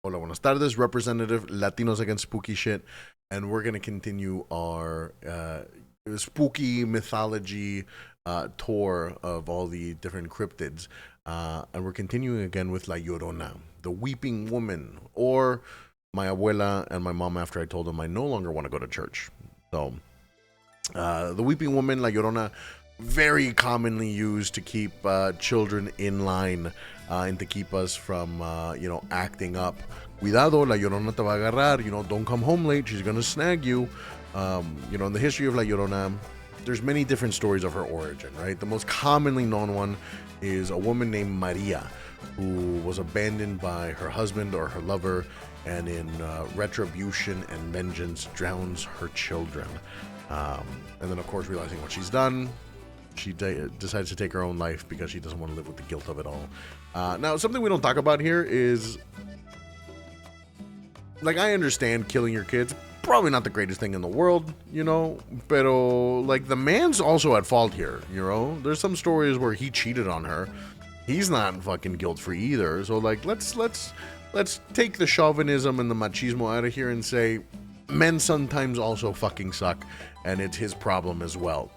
Hola, buenas tardes, Representative Latinos Against Spooky Shit, and we're going to continue our spooky mythology tour of all the different cryptids. And we're continuing again with La Llorona, the weeping woman, or my abuela and my mom after I told them I no longer want to go to church. So, the weeping woman, La Llorona, very commonly used to keep children in line and to keep us from, acting up. Cuidado, La Llorona te va a agarrar. Don't come home late. She's going to snag you. In the history of La Llorona, there's many different stories of her origin, right? The most commonly known one is a woman named Maria, who was abandoned by her husband or her lover, and in retribution and vengeance drowns her children. And then, of course, realizing what she's done, she decides to take her own life because she doesn't want to live with the guilt of it all. Now, something we don't talk about here is, like, I understand killing your kids, probably not the greatest thing in the world, pero, like, the man's also at fault here, There's some stories where he cheated on her. He's not fucking guilt-free either. So, like, let's take the chauvinism and the machismo out of here and say men sometimes also fucking suck, and it's his problem as well.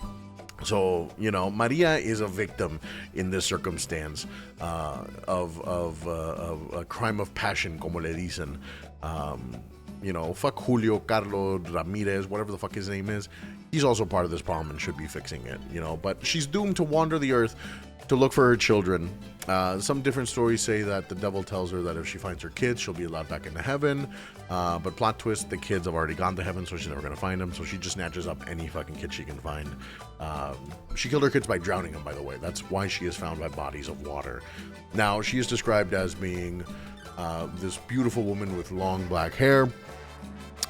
So, Maria is a victim in this circumstance of a crime of passion, como le dicen. Fuck Julio, Carlos, Ramirez, whatever the fuck his name is. He's also part of this problem and should be fixing it, But she's doomed to wander the earth to look for her children. Some different stories say that the devil tells her that if she finds her kids, she'll be allowed back into heaven. But plot twist, the kids have already gone to heaven, so she's never going to find them. So she just snatches up any fucking kid she can find. She killed her kids by drowning them, by the way. That's why she is found by bodies of water. Now, she is described as being this beautiful woman with long black hair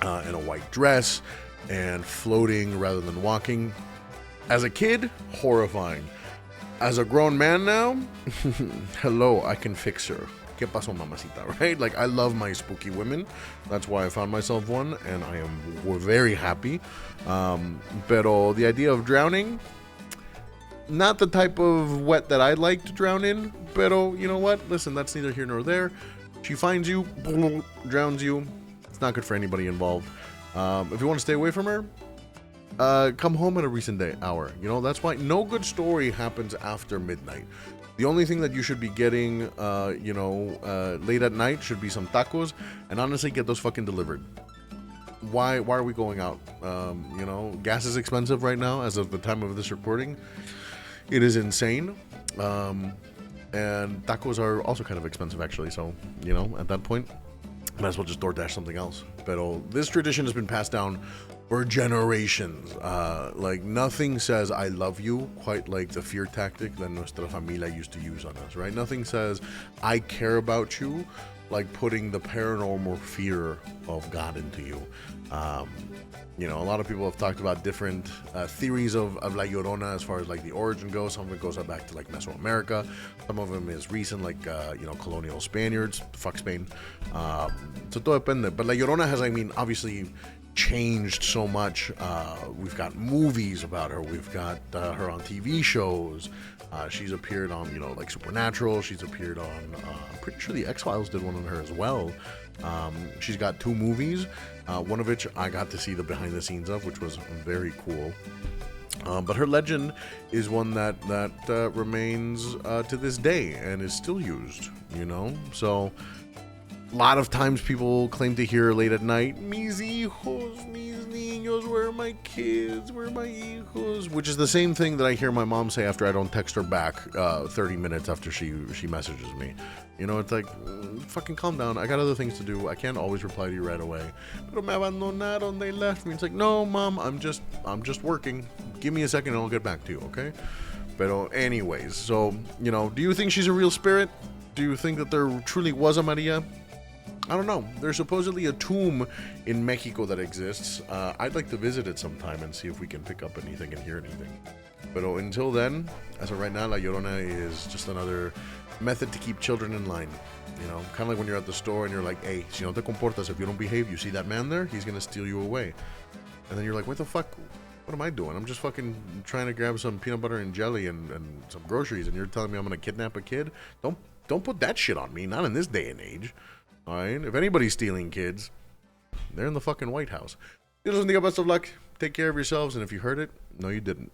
and a white dress and floating rather than walking. As a kid, horrifying. As a grown man now, hello, I can fix her. ¿Qué pasó, mamacita? Right? Like, I love my spooky women. That's why I found myself one, and we're very happy. Pero the idea of drowning, not the type of wet that I'd like to drown in. Pero, you know what? Listen, that's neither here nor there. She finds you, drowns you. It's not good for anybody involved. If you want to stay away from her, come home at a recent hour. That's why no good story happens after midnight. The only thing that you should be getting, late at night should be some tacos, and honestly, get those fucking delivered. Why are we going out? Gas is expensive right now as of the time of this recording. It is insane. And tacos are also kind of expensive, actually. So, at that point, might as well just DoorDash something else. But this tradition has been passed down for generations. Like, nothing says I love you quite like the fear tactic that nuestra familia used to use on us, right? Nothing says I care about you like putting the paranormal fear of God into you. A lot of people have talked about different theories of La Llorona as far as like the origin goes. Some of it goes back to like Mesoamerica. Some of them is recent, like colonial Spaniards. Fuck Spain. So todo depende. But La Llorona has, obviously changed so much. We've got movies about her. We've got her on TV shows. She's appeared on, like Supernatural. She's appeared on, I'm pretty sure the X-Files did one on her as well. She's got 2 movies, one of which I got to see the behind the scenes of, which was very cool. But her legend is one that remains to this day and is still used, So a lot of times people claim to hear late at night, mis hijos, mis niños, where are my kids, where are my hijos? Which is the same thing that I hear my mom say after I don't text her back 30 minutes after she messages me. It's like, fucking calm down. I got other things to do. I can't always reply to you right away. Pero me abandonaron, they left me. It's like, no, mom, I'm just working. Give me a second and I'll get back to you, okay? Pero anyways, so, do you think she's a real spirit? Do you think that there truly was a Maria? I don't know. There's supposedly a tomb in Mexico that exists. I'd like to visit it sometime and see if we can pick up anything and hear anything. But until then, as of right now, La Llorona is just another method to keep children in line. Kind of like when you're at the store and you're like, hey, si no te comportas, if you don't behave, you see that man there, he's going to steal you away. And then you're like, what the fuck? What am I doing? I'm just fucking trying to grab some peanut butter and jelly and some groceries, and you're telling me I'm going to kidnap a kid? Don't put that shit on me, not in this day and age. All right? If anybody's stealing kids, they're in the fucking White House. You listen to the best of luck. Take care of yourselves, and if you heard it, no, you didn't.